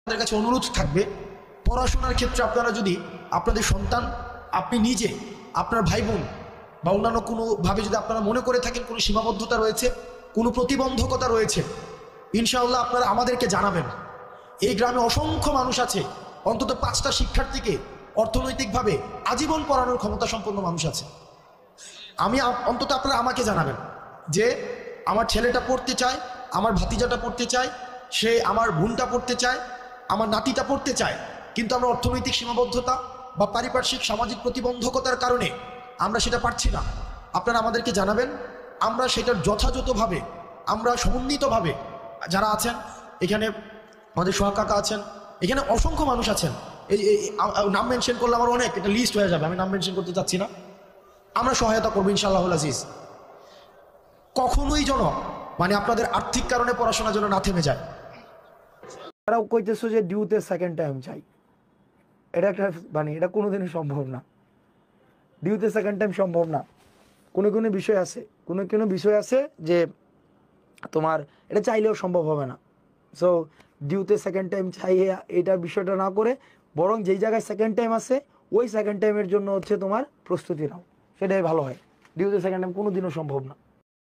আপনাদের কাছে অনুরোধ থাকবে, পড়াশোনার ক্ষেত্রে আপনারা যদি আপনাদের সন্তান, আপনি নিজে, আপনার ভাই বোন বা অন্যান্য কোনোভাবে যদি আপনারা মনে করে থাকেন কোনো সীমাবদ্ধতা রয়েছে, কোনো প্রতিবন্ধকতা রয়েছে, ইনশাআল্লাহ আপনারা আমাদেরকে জানাবেন। এই গ্রামে অসংখ্য মানুষ আছে, অন্তত 5টা শিক্ষার্থীকে অর্থনৈতিকভাবে আজীবন পড়ানোর ক্ষমতা সম্পন্ন মানুষ আছে। আমি অন্তত আপনারা আমাকে জানাবেন যে আমার ছেলেটা পড়তে চায়, আমার ভাতিজাটা পড়তে চায়, সে আমার বোনটা পড়তে চায়, আমার নাতিটা পড়তে চায়, কিন্তু আমরা অর্থনৈতিক সীমাবদ্ধতা বা পারিপার্শ্বিক সামাজিক প্রতিবন্ধকতার কারণে আমরা সেটা পারছি না। আপনারা আমাদেরকে জানাবেন, আমরা সেটার যথাযথভাবে, আমরা সমন্বিতভাবে, যারা আছেন এখানে, আমাদের সোহাগ আছেন, এখানে অসংখ্য মানুষ আছেন, এই নাম মেনশন করলে আমার অনেক, এটা লিস্ট হয়ে যাবে, আমি নাম মেনশন করতে চাচ্ছি না। আমরা সহায়তা করবো ইনশাআল্লাহুল আজিজ। কখনোই যেন মানে আপনাদের আর্থিক কারণে পড়াশোনা যেন না থেমে যায়। তারাও কইতেছো যে ডিউতে সেকেন্ড টাইম চাই, এটা একটা মানে এটা কোনোদিনই সম্ভব না। ডিউতে সেকেন্ড টাইম সম্ভব না। কোনো কোনো বিষয় আছে, কোনো বিষয় আছে যে তোমার এটা চাইলেও সম্ভব হবে না। সো ডিউতে সেকেন্ড টাইম চাইয়ে এটা বিষয়টা না করে, বরং যেই জায়গায় সেকেন্ড টাইম আছে ওই সেকেন্ড টাইমের জন্য হচ্ছে তোমার প্রস্তুতি নাও, সেটাই ভালো হয়। ডিউতে সেকেন্ড টাইম কোনোদিনও সম্ভব না।